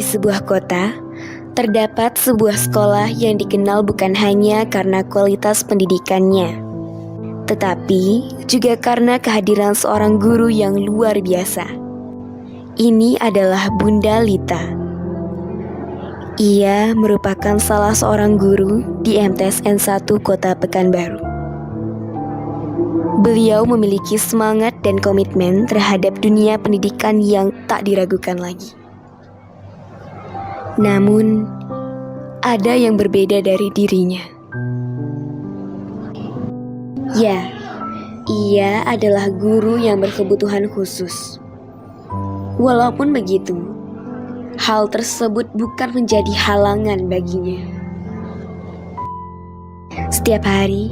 sebuah kota, terdapat sebuah sekolah yang dikenal bukan hanya karena kualitas pendidikannya, tetapi juga karena kehadiran seorang guru yang luar biasa. Ini adalah Bunda Lita. Ia merupakan salah seorang guru di MTSN 1 Kota Pekanbaru. Beliau memiliki semangat dan komitmen terhadap dunia pendidikan yang tak diragukan lagi. Namun, ada yang berbeda dari dirinya. Ya, ia adalah guru yang berkebutuhan khusus. Walaupun begitu, hal tersebut bukan menjadi halangan baginya. Setiap hari,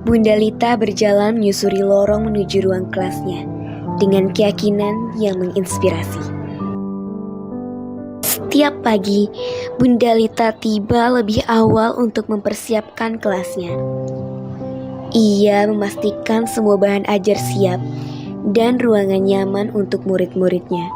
Bunda Lita berjalan menyusuri lorong menuju ruang kelasnya dengan keyakinan yang menginspirasi. Setiap pagi, Bunda Lita tiba lebih awal untuk mempersiapkan kelasnya. Ia memastikan semua bahan ajar siap dan ruangan nyaman untuk murid-muridnya.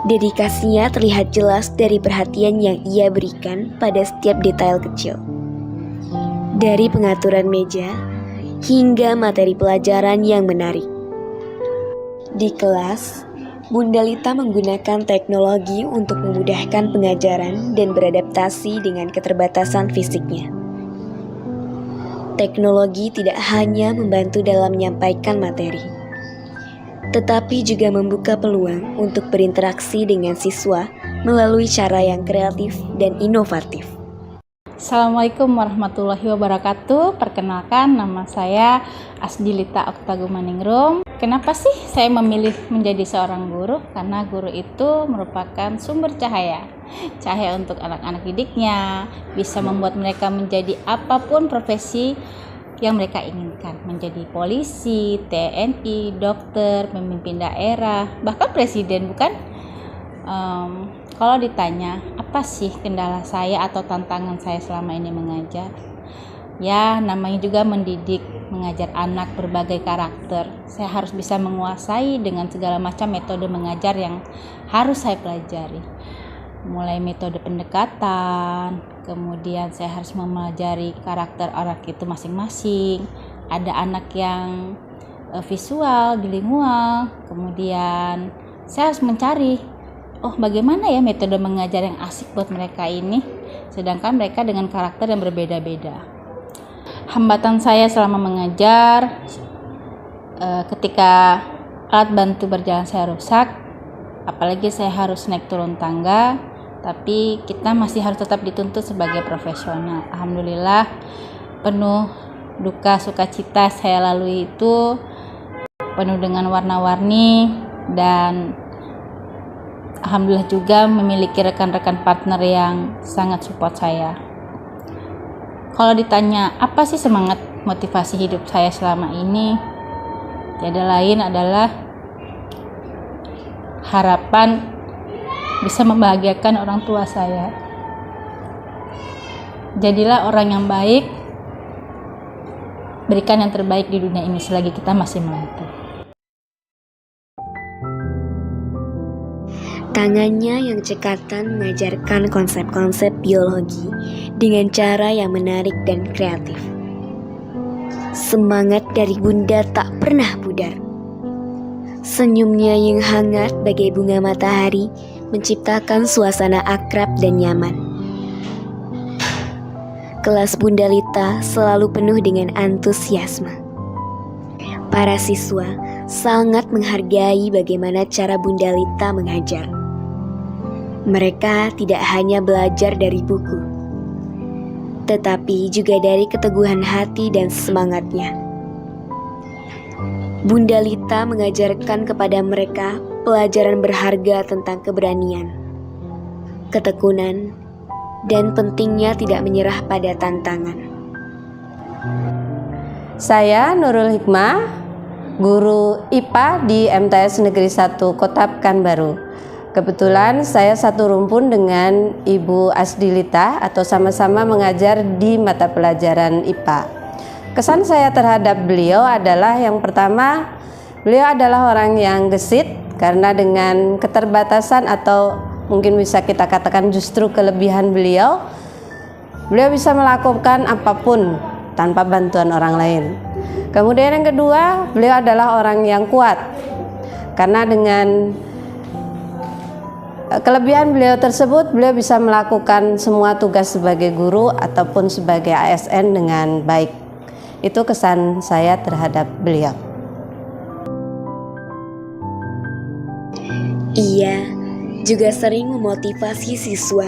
Dedikasinya terlihat jelas dari perhatian yang ia berikan pada setiap detail kecil. Dari pengaturan meja hingga materi pelajaran yang menarik. Di kelas, Bunda Lita menggunakan teknologi untuk memudahkan pengajaran dan beradaptasi dengan keterbatasan fisiknya. Teknologi tidak hanya membantu dalam menyampaikan materi, tetapi juga membuka peluang untuk berinteraksi dengan siswa melalui cara yang kreatif dan inovatif. Assalamualaikum warahmatullahi wabarakatuh. Perkenalkan, nama saya Asdilita Oktagumaningrum. Kenapa sih saya memilih menjadi seorang guru? Karena guru itu merupakan sumber cahaya. Cahaya untuk anak-anak didiknya, bisa membuat mereka menjadi apapun profesi yang mereka inginkan, menjadi polisi, TNI, dokter, pemimpin daerah, bahkan presiden, bukan? Kalau ditanya apa sih kendala saya atau tantangan saya selama ini mengajar, ya namanya juga mendidik, mengajar anak berbagai karakter. Saya harus bisa menguasai dengan segala macam metode mengajar yang harus saya pelajari, mulai metode pendekatan. Kemudian saya harus mempelajari karakter anak itu masing-masing. Ada anak yang visual, bilingual. Kemudian saya harus mencari, bagaimana ya metode mengajar yang asik buat mereka ini. Sedangkan mereka dengan karakter yang berbeda-beda. Hambatan saya selama mengajar, ketika alat bantu berjalan saya rusak, apalagi saya harus naik turun tangga. Tapi kita masih harus tetap dituntut sebagai profesional. Alhamdulillah, penuh duka sukacita saya lalui itu penuh dengan warna-warni, dan alhamdulillah juga memiliki rekan-rekan partner yang sangat support saya. Kalau ditanya apa sih semangat motivasi hidup saya selama ini, tiada lain adalah harapan bisa membahagiakan orang tua saya. Jadilah orang yang baik, berikan yang terbaik di dunia ini selagi kita masih mampu. Tangannya yang cekatan mengajarkan konsep-konsep biologi dengan cara yang menarik dan kreatif. Semangat dari Bunda tak pernah pudar. Senyumnya yang hangat bagai bunga matahari menciptakan suasana akrab dan nyaman. Kelas Bunda Lita selalu penuh dengan antusiasme. Para siswa sangat menghargai bagaimana cara Bunda Lita mengajar. Mereka tidak hanya belajar dari buku, tetapi juga dari keteguhan hati dan semangatnya. Bunda Lita mengajarkan kepada mereka pelajaran berharga tentang keberanian, ketekunan, dan pentingnya tidak menyerah pada tantangan. Saya Nurul Hikmah, guru IPA di MTS Negeri 1 Kota Pekanbaru. Kebetulan saya satu rumpun dengan Ibu Asdilita atau sama-sama mengajar di mata pelajaran IPA. Kesan saya terhadap beliau adalah yang pertama, beliau adalah orang yang gesit karena dengan keterbatasan atau mungkin bisa kita katakan justru kelebihan beliau bisa melakukan apapun tanpa bantuan orang lain. Kemudian yang kedua, beliau adalah orang yang kuat karena dengan kelebihan beliau tersebut, beliau bisa melakukan semua tugas sebagai guru ataupun sebagai ASN dengan baik. Itu kesan saya terhadap beliau. Ia juga sering memotivasi siswa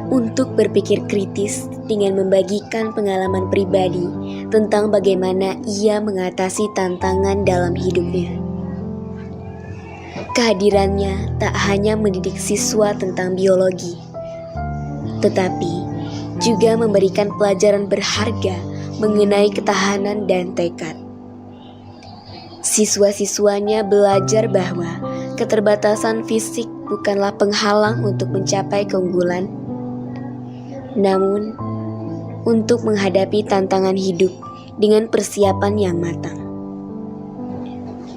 untuk berpikir kritis dengan membagikan pengalaman pribadi tentang bagaimana ia mengatasi tantangan dalam hidupnya. Kehadirannya tak hanya mendidik siswa tentang biologi, tetapi juga memberikan pelajaran berharga mengenai ketahanan dan tekad. Siswa-siswanya belajar bahwa keterbatasan fisik bukanlah penghalang untuk mencapai keunggulan, namun untuk menghadapi tantangan hidup dengan persiapan yang matang.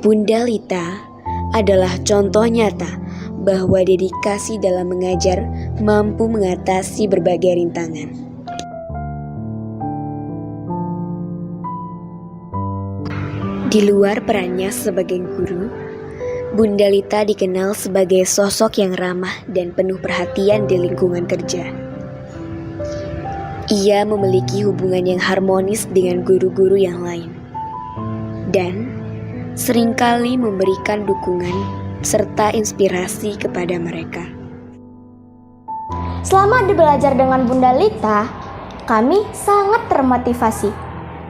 Bunda Lita adalah contoh nyata bahwa dedikasi dalam mengajar mampu mengatasi berbagai rintangan. Di luar perannya sebagai guru, Bunda Lita dikenal sebagai sosok yang ramah dan penuh perhatian di lingkungan kerja. Ia memiliki hubungan yang harmonis dengan guru-guru yang lain, dan seringkali memberikan dukungan serta inspirasi kepada mereka. Selama belajar dengan Bunda Lita, kami sangat termotivasi.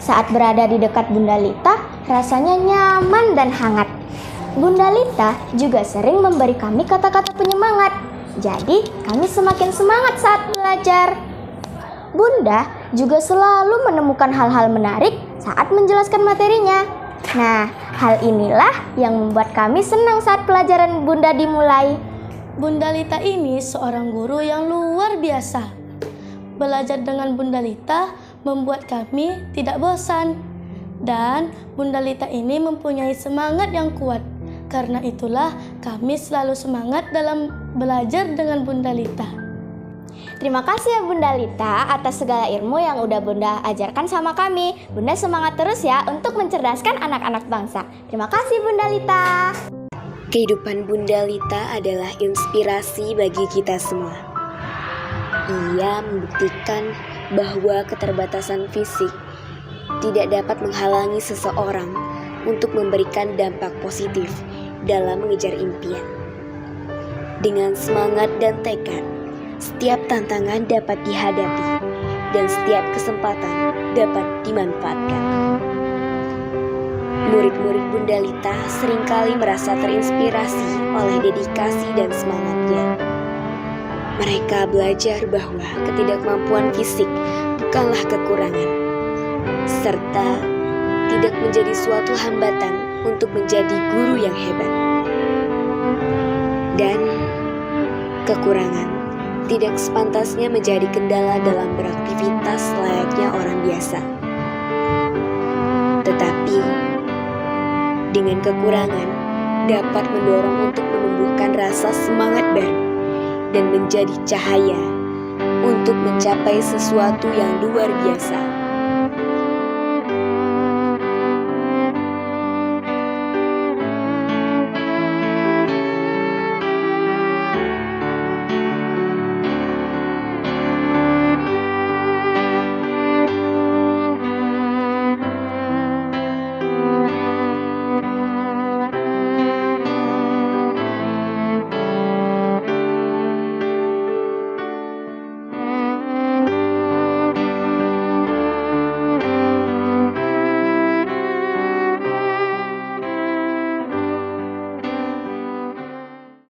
Saat berada di dekat Bunda Lita, rasanya nyaman dan hangat. Bunda Lita juga sering memberi kami kata-kata penyemangat. Jadi, kami semakin semangat saat belajar. Bunda juga selalu menemukan hal-hal menarik saat menjelaskan materinya. Nah, hal inilah yang membuat kami senang saat pelajaran Bunda dimulai. Bunda Lita ini seorang guru yang luar biasa. Belajar dengan Bunda Lita membuat kami tidak bosan. Dan Bunda Lita ini mempunyai semangat yang kuat. Karena itulah kami selalu semangat dalam belajar dengan Bunda Lita. Terima kasih ya Bunda Lita atas segala ilmu yang udah Bunda ajarkan sama kami. Bunda semangat terus ya untuk mencerdaskan anak-anak bangsa. Terima kasih Bunda Lita. Kehidupan Bunda Lita adalah inspirasi bagi kita semua. Ia membuktikan bahwa keterbatasan fisik tidak dapat menghalangi seseorang untuk memberikan dampak positif dalam mengejar impian. Dengan semangat dan tekad, setiap tantangan dapat dihadapi dan setiap kesempatan dapat dimanfaatkan. Murid-murid Bunda Lita seringkali merasa terinspirasi oleh dedikasi dan semangatnya. Mereka belajar bahwa ketidakmampuan fisik bukanlah kekurangan, serta tidak menjadi suatu hambatan untuk menjadi guru yang hebat. Dan kekurangan tidak sepantasnya menjadi kendala dalam beraktivitas layaknya orang biasa. Tetapi, dengan kekurangan dapat mendorong untuk menumbuhkan rasa semangat baru dan menjadi cahaya untuk mencapai sesuatu yang luar biasa.